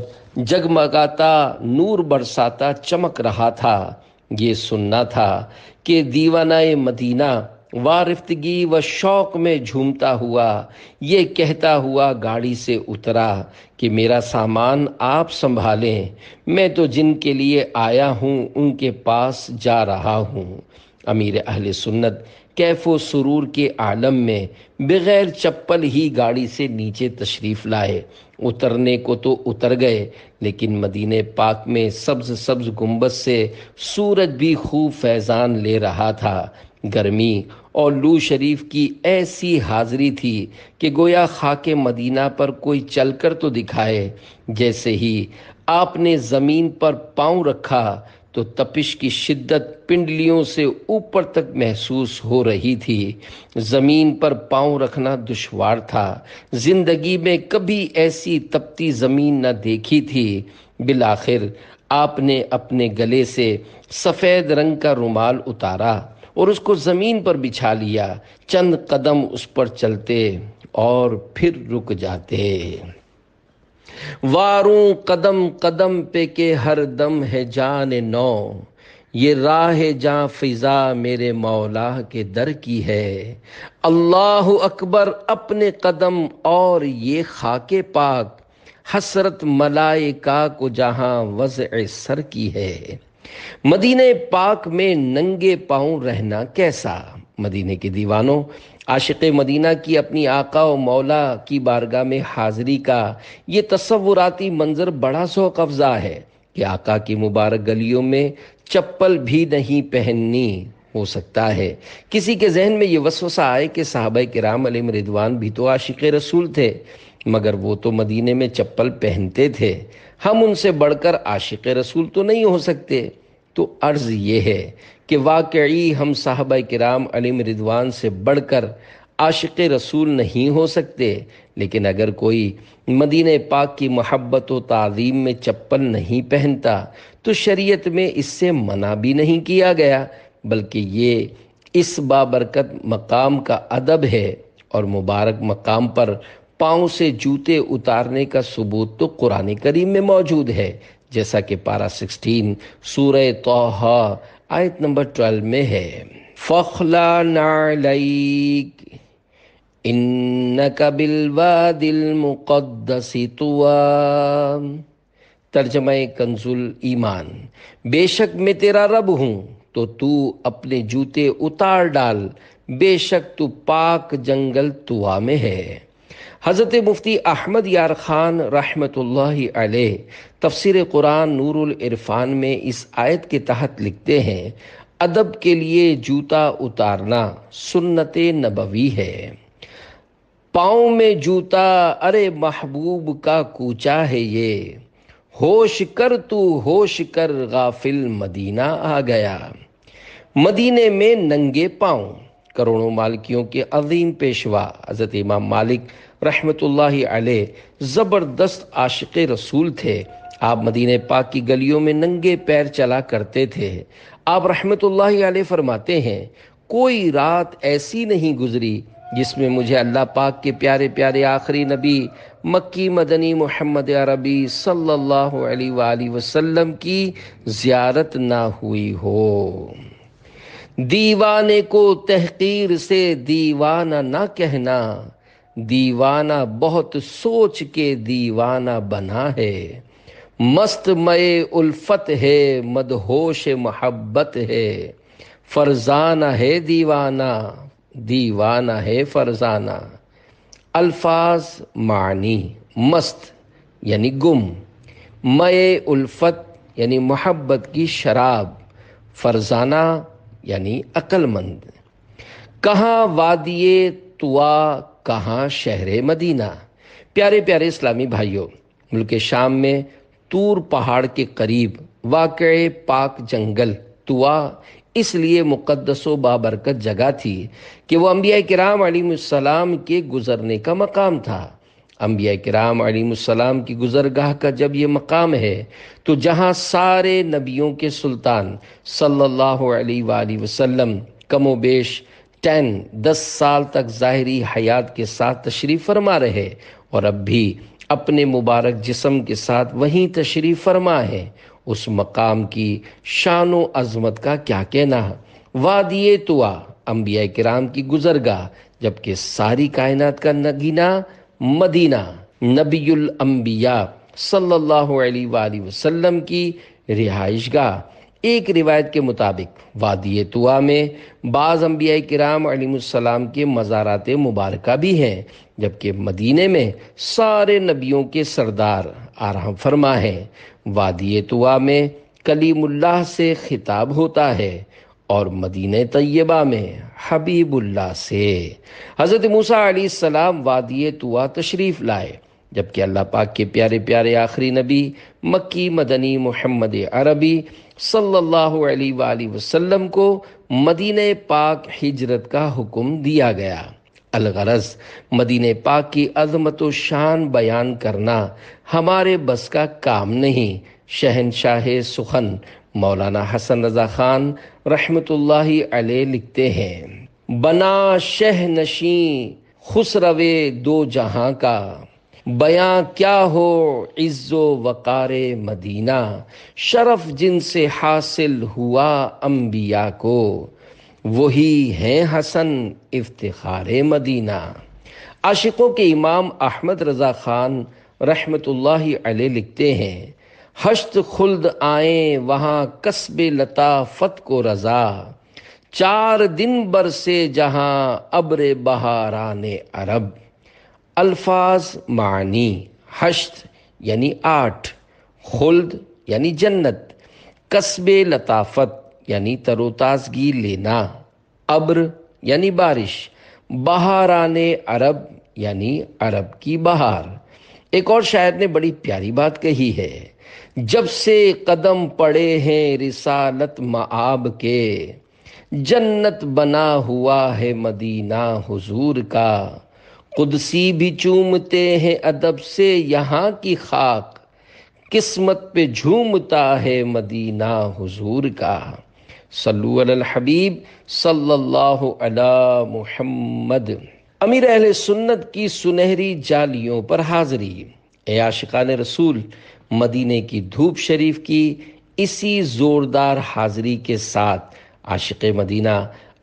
جگمگاتا نور برساتا چمک رہا تھا۔ یہ سننا تھا کہ دیوانہ مدینہ وارفتگی و شوق میں جھومتا ہوا یہ کہتا ہوا گاڑی سے اترا کہ میرا سامان آپ سنبھالیں، میں تو جن کے لیے آیا ہوں ان کے پاس جا رہا ہوں۔ امیر اہل سنت کیف و سرور کے عالم میں بغیر چپل ہی گاڑی سے نیچے تشریف لائے۔ اترنے کو تو اتر گئے، لیکن مدینہ پاک میں سبز سبز گنبد سے سورج بھی خوب فیضان لے رہا تھا۔ گرمی اور لو شریف کی ایسی حاضری تھی کہ گویا خاک مدینہ پر کوئی چل کر تو دکھائے۔ جیسے ہی آپ نے زمین پر پاؤں رکھا تو تپش کی شدت پنڈلیوں سے اوپر تک محسوس ہو رہی تھی۔ زمین پر پاؤں رکھنا دشوار تھا۔ زندگی میں کبھی ایسی تپتی زمین نہ دیکھی تھی۔ بالآخر آپ نے اپنے گلے سے سفید رنگ کا رومال اتارا اور اس کو زمین پر بچھا لیا۔ چند قدم اس پر چلتے اور پھر رک جاتے۔ واروں قدم قدم پہ کہ ہر دم ہے جان نو، یہ راہ جاں فضا میرے مولا کے در کی ہے۔ اللہ اکبر اپنے قدم اور یہ خاک پاک، حسرت ملائکہ کو جہاں وضع سر کی ہے۔ مدینہ پاک میں ننگے پاؤں رہنا کیسا؟ مدینے کے دیوانوں، عاشق مدینہ کی اپنی آقا و مولا کی بارگاہ میں حاضری کا یہ تصوراتی منظر بڑا ذوق افزا ہے کہ آقا کی مبارک گلیوں میں چپل بھی نہیں پہننی۔ ہو سکتا ہے کسی کے ذہن میں یہ وسوسہ آئے کہ صحابہ کرام علیہم رضوان بھی تو عاشق رسول تھے، مگر وہ تو مدینے میں چپل پہنتے تھے، ہم ان سے بڑھ کر عاشق رسول تو نہیں ہو سکتے۔ تو عرض یہ ہے کہ واقعی ہم صحابہ کرام علیہم رضوان سے بڑھ کر عاشق رسول نہیں ہو سکتے، لیکن اگر کوئی مدینہ پاک کی محبت و تعظیم میں چپل نہیں پہنتا تو شریعت میں اس سے منع بھی نہیں کیا گیا، بلکہ یہ اس بابرکت مقام کا ادب ہے، اور مبارک مقام پر پاؤں سے جوتے اتارنے کا ثبوت تو قرآن کریم میں موجود ہے، جیسا کہ پارہ 16 سورہ طٰہٰ آیت نمبر 12 میں ہے۔ فَاخْلَعْ نَعْلَيْكَ إِنَّكَ بِالْوَادِ الْمُقَدَّسِ طُوًى۔ ترجمہ کنز ایمان: بے شک میں تیرا رب ہوں تو تو اپنے جوتے اتار ڈال، بے شک تو پاک جنگل طوا میں ہے۔ حضرت مفتی احمد یار خان رحمۃ اللہ علیہ تفسیر قرآن نور العرفان میں اس آیت کے تحت لکھتے ہیں، ادب کے لیے جوتا اتارنا سنت نبوی ہے۔ پاؤں میں جوتا ارے محبوب کا کوچا ہے یہ، ہوش کر تو ہوش کر غافل مدینہ آ گیا۔ مدینے میں ننگے پاؤں، کروڑوں مالکیوں کے عظیم پیشوا حضرت امام مالک رحمۃ اللہ علیہ زبردست عاشق رسول تھے۔ آپ مدینہ پاک کی گلیوں میں ننگے پیر چلا کرتے تھے۔ آپ رحمۃ اللہ علیہ فرماتے ہیں، کوئی رات ایسی نہیں گزری جس میں مجھے اللہ پاک کے پیارے پیارے آخری نبی مکی مدنی محمد عربی صلی اللہ علیہ وآلہ وسلم کی زیارت نہ ہوئی ہو۔ دیوانے کو تحقیر سے دیوانہ نہ کہنا، دیوانہ بہت سوچ کے دیوانہ بنا ہے۔ مست مئے الفت ہے مدہوش محبت ہے، فرزانہ ہے دیوانہ دیوانہ ہے فرزانہ۔ الفاظ معنی: مست یعنی گم، مئے الفت یعنی محبت کی شراب، فرزانہ یعنی عقل مند۔ کہاں وادی طوا، کہاں شہر مدینہ۔ پیارے پیارے اسلامی بھائیوں، ملک شام میں طور پہاڑ کے قریب واقع پاک جنگل طوا اس لیے مقدس و بابرکت جگہ تھی کہ وہ انبیاء کرام علیہ السلام کے گزرنے کا مقام تھا۔ انبیاء کرام علیہ السلام کی گزرگاہ کا جب یہ مقام ہے تو جہاں سارے نبیوں کے سلطان صلی اللہ علیہ وآلہ وسلم کم و بیش 10 سال تک ظاہری حیات کے ساتھ تشریف فرما رہے اور اب بھی اپنے مبارک جسم کے ساتھ وہیں تشریف فرما ہے، اس مقام کی شان و عظمت کا کیا کہنا۔ وادی طوا انبیاء کرام کی گزرگاہ، جبکہ ساری کائنات کا نگینہ مدینہ نبی الانبیاء صلی اللہ علیہ وآلہ وسلم کی رہائش گاہ۔ ایک روایت کے مطابق وادی طوا میں بعض انبیاء کرام علیہ السلام کے مزارات مبارکہ بھی ہیں، جبکہ مدینے میں سارے نبیوں کے سردار آرام فرما ہے۔ وادی طوا میں کلیم اللہ سے خطاب ہوتا ہے اور مدینہ طیبہ میں حبیب اللہ سے۔ حضرت موسیٰ علیہ السلام وادی طوا تشریف لائے جبکہ اللہ پاک کے پیارے پیارے آخری نبی مکی مدنی محمد عربی صلی اللہ علیہ وآلہ وسلم کو مدینہ پاک ہجرت کا حکم دیا گیا۔ الغرض مدینہ پاک کی عظمت و شان بیان کرنا ہمارے بس کا کام نہیں۔ شہنشاہ سخن مولانا حسن رضا خان رحمت اللہ علیہ لکھتے ہیں، بنا شہ نشیں خسروے دو جہاں کا، بیاں کیا ہو عز و وقار مدینہ، شرف جن سے حاصل ہوا انبیاء کو، وہی ہیں حسن افتخار مدینہ۔ عاشقوں کے امام احمد رضا خان رحمت اللہ علیہ لکھتے ہیں، ہشت خلد آئیں وہاں کسب لطافت کو رضا، 4 دن برسے جہاں ابر بہاران عرب۔ الفاظ معنی، ہشت یعنی 8، خلد یعنی جنت، کسب لطافت یعنی تر و تازگی لینا، ابر یعنی بارش، بہاران عرب یعنی عرب کی بہار۔ ایک اور شاعر نے بڑی پیاری بات کہی ہے، جب سے قدم پڑے ہیں رسالت مآب کے، جنت بنا ہوا ہے مدینہ حضور کا، قدسی بھی چومتے ہیں ادب سے یہاں کی خاک، قسمت پہ جھومتا ہے مدینہ حضور کا۔ صلو علی الحبیب صلی اللہ علی محمد۔ امیر اہل سنت کی سنہری جالیوں پر حاضری۔ اے عاشقان رسول، مدینے کی دھوپ شریف کی اسی زوردار حاضری کے ساتھ عاشق مدینہ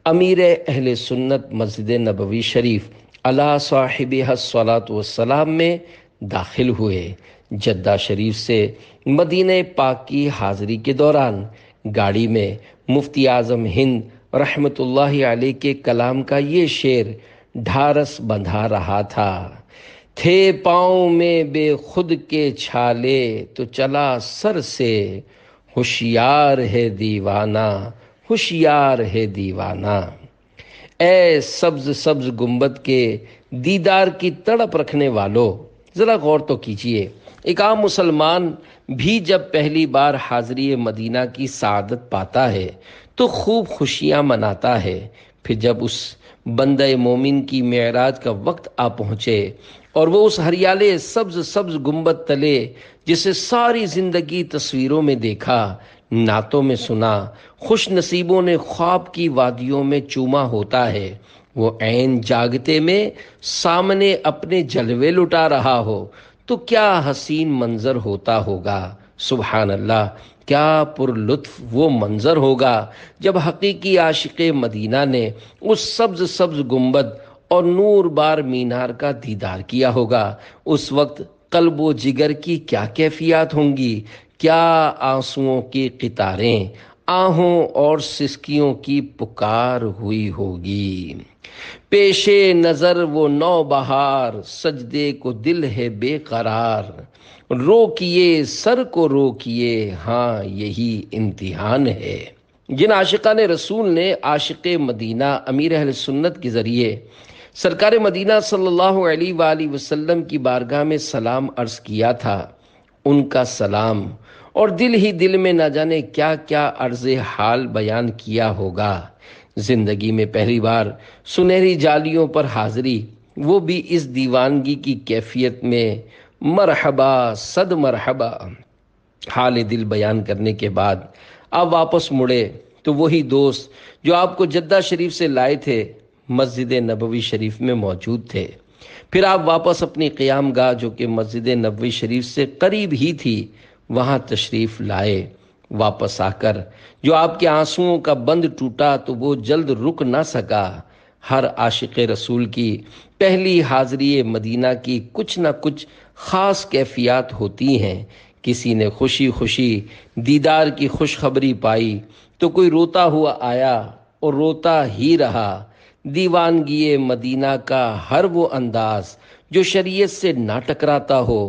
امیر اہل سنت مسجد نبوی شریف علی صاحبہ الصلاۃ والسلام میں داخل ہوئے۔ جدہ شریف سے مدینہ پاک کی حاضری کے دوران گاڑی میں مفتی اعظم ہند رحمت اللہ علیہ کے کلام کا یہ شعر ڈھارس بندھا رہا تھا، تھے پاؤں میں بے خود کے چھالے تو چلا سر سے، ہوشیار ہے دیوانہ ہوشیار ہے دیوانہ۔ اے سبز سبز گنبد کے دیدار کی تڑپ رکھنے والو، ذرا غور تو کیجئے، ایک عام مسلمان بھی جب پہلی بار حاضری مدینہ کی سعادت پاتا ہے تو خوب خوشیاں مناتا ہے، پھر جب اس بندہ مومن کی معراج کا وقت آ پہنچے اور وہ اس ہریالے سبز سبز گنبد تلے جسے ساری زندگی تصویروں میں دیکھا، نعتوں میں سنا، خوش نصیبوں نے خواب کی وادیوں میں چوما ہوتا ہے، وہ عین جاگتے میں سامنے اپنے جلوے لٹا رہا ہو تو کیا حسین منظر ہوتا ہوگا۔ سبحان اللہ، کیا پر لطف وہ منظر ہوگا جب حقیقی عاشق مدینہ نے اس سبز سبز گنبد اور نور بار مینار کا دیدار کیا ہوگا۔ اس وقت قلب و جگر کی کیا کیفیات ہوں گی، کیا آنسوؤں کی قطاریں، آہوں اور سسکیوں کی پکار ہوئی ہوگی۔ پیش نظر وہ نو بہار، سجدے کو دل ہے بے قرار، روکیے سر کو روکیے، ہاں یہی امتحان ہے۔ جن عاشقان رسول نے عاشق مدینہ امیر اہل سنت کے ذریعے سرکار مدینہ صلی اللہ علیہ وآلہ وسلم کی بارگاہ میں سلام عرض کیا تھا، ان کا سلام اور دل ہی دل میں نہ جانے کیا کیا عرض حال بیان کیا ہوگا۔ زندگی میں پہلی بار سنہری جالیوں پر حاضری، وہ بھی اس دیوانگی کی کیفیت میں، مرحبا صد مرحبا۔ حال دل بیان کرنے کے بعد آپ واپس مڑے تو وہی دوست جو آپ کو جدہ شریف سے لائے تھے مسجد نبوی شریف میں موجود تھے۔ پھر آپ واپس اپنی قیام گاہ جو کہ مسجد نبوی شریف سے قریب ہی تھی وہاں تشریف لائے۔ واپس آ کر جو آپ کے آنسوؤں کا بند ٹوٹا تو وہ جلد رک نہ سکا۔ ہر عاشق رسول کی پہلی حاضری مدینہ کی کچھ نہ کچھ خاص کیفیات ہوتی ہیں۔ کسی نے خوشی خوشی دیدار کی خوشخبری پائی تو کوئی روتا ہوا آیا اور روتا ہی رہا۔ دیوانگی مدینہ کا ہر وہ انداز جو شریعت سے نہ ٹکراتا ہو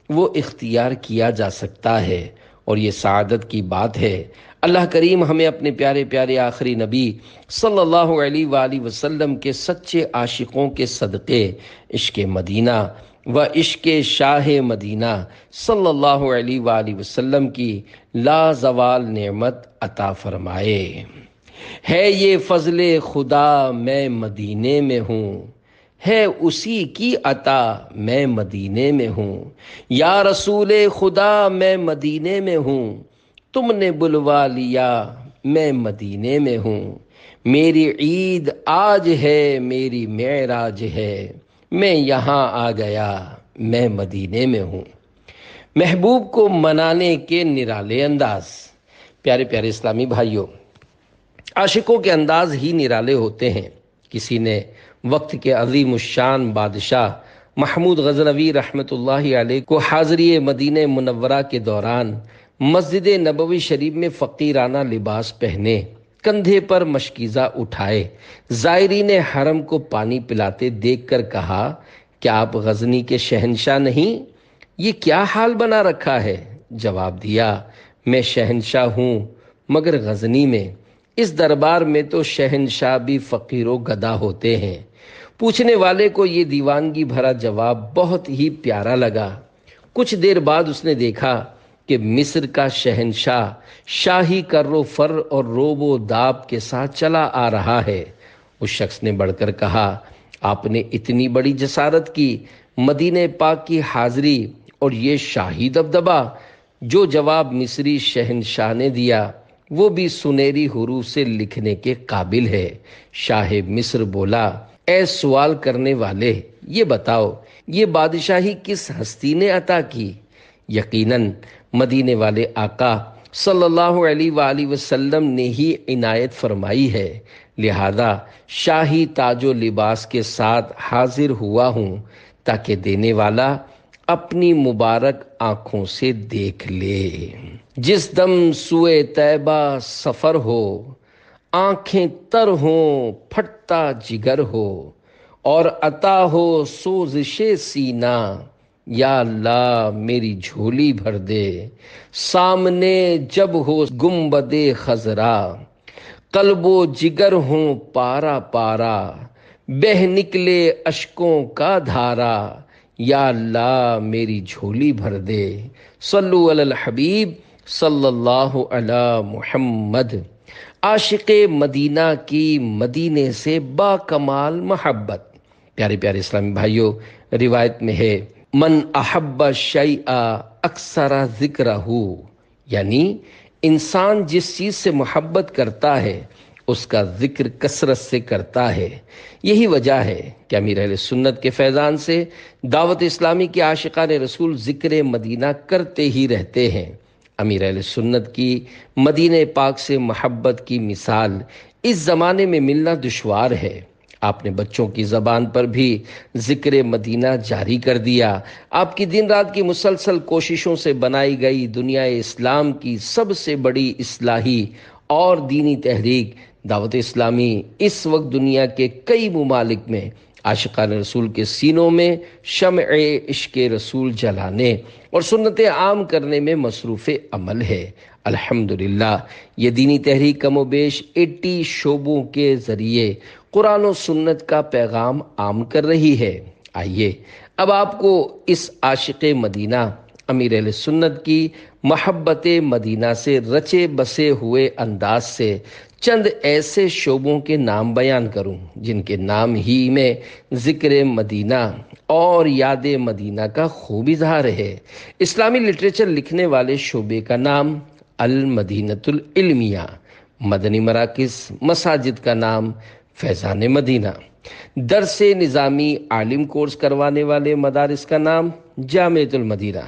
وہ اختیار کیا جا سکتا ہے، اور یہ سعادت کی بات ہے۔ اللہ کریم ہمیں اپنے پیارے پیارے آخری نبی صلی اللہ علیہ وآلہ وسلم کے سچے عاشقوں کے صدقے عشق مدینہ و عشق شاہ مدینہ صلی اللہ علیہ وآلہ وسلم کی لازوال نعمت عطا فرمائے۔ ہے یہ فضل خدا میں مدینے میں ہوں، ہے اسی کی عطا میں مدینے میں ہوں، یا رسول خدا میں مدینے میں ہوں، تم نے بلوا لیا میں مدینے میں ہوں، میری عید آج ہے میری معراج ہے، میں یہاں آ گیا میں مدینے میں ہوں۔ محبوب کو منانے کے نرالے انداز۔ پیارے پیارے اسلامی بھائیوں، عاشقوں کے انداز ہی نرالے ہوتے ہیں۔ کسی نے وقت کے عظیم الشان بادشاہ محمود غزنوی رحمۃ اللہ علیہ کو حاضری مدینہ منورہ کے دوران مسجد نبوی شریف میں فقیرانہ لباس پہنے، کندھے پر مشکیزہ اٹھائے زائرین حرم کو پانی پلاتے دیکھ کر کہا، کیا آپ غزنی کے شہنشاہ نہیں؟ یہ کیا حال بنا رکھا ہے؟ جواب دیا، میں شہنشاہ ہوں مگر غزنی میں، اس دربار میں تو شہنشاہ بھی فقیر و گدا ہوتے ہیں۔ پوچھنے والے کو یہ دیوانگی بھرا جواب بہت ہی پیارا لگا۔ کچھ دیر بعد اس نے دیکھا کہ مصر کا شہنشاہ شاہی کر و فر اور روب و داب کے ساتھ چلا آ رہا ہے۔ اس شخص نے بڑھ کر کہا، آپ نے اتنی بڑی جسارت کی، مدینہ پاک کی حاضری اور یہ شاہی دبدبہ؟ جو جواب مصری شہنشاہ نے دیا وہ بھی سنہری حروف سے لکھنے کے قابل ہے۔ شاہ مصر بولا، اے سوال کرنے والے، یہ بتاؤ یہ بادشاہی کس ہستی نے عطا کی؟ یقیناً مدینے والے آقا صلی اللہ علیہ وآلہ وسلم نے ہی عنایت فرمائی ہے، لہذا شاہی تاج و لباس کے ساتھ حاضر ہوا ہوں تاکہ دینے والا اپنی مبارک آنکھوں سے دیکھ لے۔ جس دم سوئے طیبہ سفر ہو، آنکھیں تر ہوں پھٹتا جگر ہو، اور عطا ہو سوزش سینہ، یا اللہ میری جھولی بھر دے۔ سامنے جب ہو گنبد خضرا، قلب و جگر ہوں پارا پارا، بہہ نکلے اشکوں کا دھارا، یا اللہ میری جھولی بھر دے۔ صلو علی الحبیب صلی اللہ علی محمد۔ عاشق مدینہ کی مدینے سے با کمال محبت۔ پیارے پیارے اسلامی بھائیوں، روایت میں ہے، من احب شیئا اکثر ذکرہ، یعنی انسان جس چیز سے محبت کرتا ہے اس کا ذکر کثرت سے کرتا ہے۔ یہی وجہ ہے کہ امیر اہل سنت کے فیضان سے دعوت اسلامی کے عاشقان رسول ذکر مدینہ کرتے ہی رہتے ہیں۔ امیر اہل سنت کی مدینہ پاک سے محبت کی مثال اس زمانے میں ملنا دشوار ہے۔ آپ نے بچوں کی زبان پر بھی ذکر مدینہ جاری کر دیا۔ آپ کی دن رات کی مسلسل کوششوں سے بنائی گئی دنیا اسلام کی سب سے بڑی اصلاحی اور دینی تحریک دعوت اسلامی اس وقت دنیا کے کئی ممالک میں عاشقان رسول کے سینوں میں شمع عشق رسول جلانے اور سنتیں عام کرنے میں مصروف عمل ہے۔ الحمدللہ یہ دینی تحریک کم و بیش 80 شعبوں کے ذریعے قرآن و سنت کا پیغام عام کر رہی ہے۔ آئیے اب آپ کو اس عاشق مدینہ امیر اہل سنت کی محبت مدینہ سے رچے بسے ہوئے انداز سے چند ایسے شعبوں کے نام بیان کروں جن کے نام ہی میں ذکر مدینہ اور یاد مدینہ کا خوب اظہار ہے۔ اسلامی لٹریچر لکھنے والے شعبے کا نام المدینۃ العلمیہ، مدنی مراکز مساجد کا نام فیضان مدینہ، درس نظامی عالم کورس کروانے والے مدارس کا نام جامعۃ المدینہ،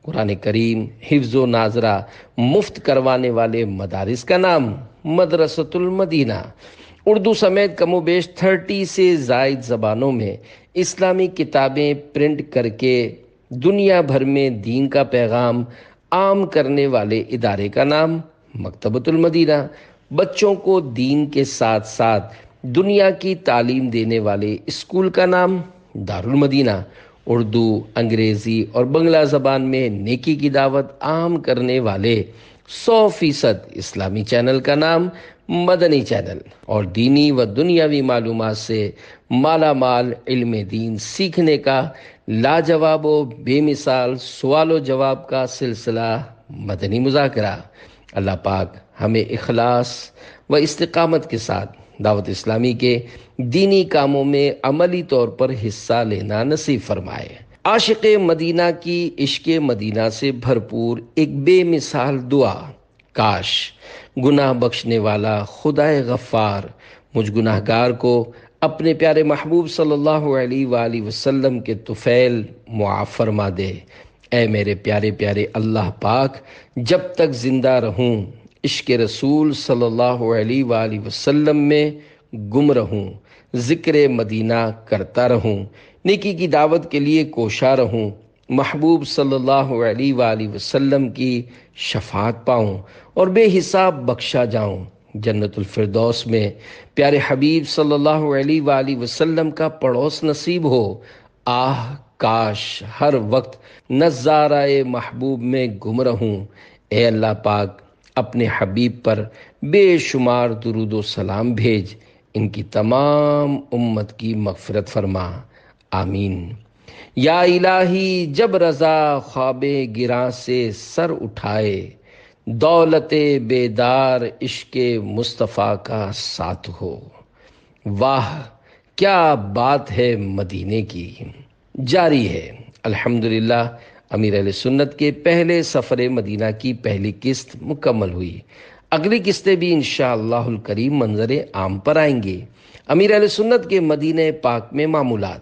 قرآن کریم حفظ و ناظرہ مفت کروانے والے مدارس کا نام مدرسۃ المدینہ، اردو سمیت کم و بیش 30 سے زائد زبانوں میں اسلامی کتابیں پرنٹ کر کے دنیا بھر میں دین کا پیغام عام کرنے والے ادارے کا نام مکتبۃ المدینہ، بچوں کو دین کے ساتھ ساتھ دنیا کی تعلیم دینے والے اسکول کا نام دارالمدینہ، اردو، انگریزی اور بنگلہ زبان میں نیکی کی دعوت عام کرنے والے 100% اسلامی چینل کا نام مدنی چینل، اور دینی و دنیاوی معلومات سے مالا مال علم دین سیکھنے کا لاجواب و بے مثال سوال و جواب کا سلسلہ مدنی مذاکرہ۔ اللہ پاک ہمیں اخلاص و استقامت کے ساتھ دعوت اسلامی کے دینی کاموں میں عملی طور پر حصہ لینا نصیب فرمائے۔ عاشق مدینہ کی عشق مدینہ سے بھرپور ایک بے مثال دعا: کاش گناہ بخشنے والا خدائے غفار مجھ گناہ گار کو اپنے پیارے محبوب صلی اللہ علیہ وآلہ وسلم کے طفیل معاف فرما دے۔ اے میرے پیارے پیارے اللہ پاک، جب تک زندہ رہوں عشق رسول صلی اللہ علیہ وآلہ وسلم میں گم رہوں، ذکر مدینہ کرتا رہوں، نیکی کی دعوت کے لیے کوشاں رہوں، محبوب صلی اللہ علیہ وآلہ وسلم کی شفاعت پاؤں اور بے حساب بخشا جاؤں۔ جنت الفردوس میں پیارے حبیب صلی اللہ علیہ وآلہ وسلم کا پڑوس نصیب ہو۔ آہ کاش ہر وقت نظارہ محبوب میں گم رہوں۔ اے اللہ پاک، اپنے حبیب پر بے شمار درود و سلام بھیج، ان کی تمام امت کی مغفرت فرما، آمین۔ یا الہی، جب رضا خواب گراں سے سر اٹھائے، دولت بیدار عشق مصطفیٰ کا ساتھ ہو۔ واہ کیا بات ہے مدینے کی۔ جاری ہے الحمدللہ امیر اہل سنت کے پہلے سفر مدینہ کی پہلی قسط مکمل ہوئی۔ اگلی قسطیں بھی انشاءاللہ الکریم منظر عام پر آئیں گی۔ امیر اہل سنت کے مدینہ پاک میں معمولات،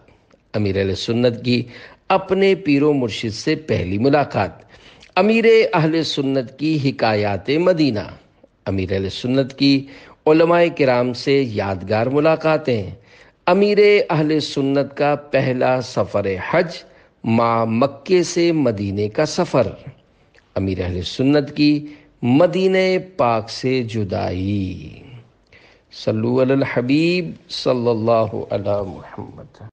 امیر اہل سنت کی اپنے پیر و مرشد سے پہلی ملاقات، امیر اہل سنت کی حکایات مدینہ، امیر اہل سنت کی علماء کرام سے یادگار ملاقاتیں، امیر اہل سنت کا پہلا سفر حج مع مکے سے مدینے کا سفر، امیر اہل سنت کی مدینہ پاک سے جدائی۔ صلو علی الحبیب صلی اللہ علی محمد۔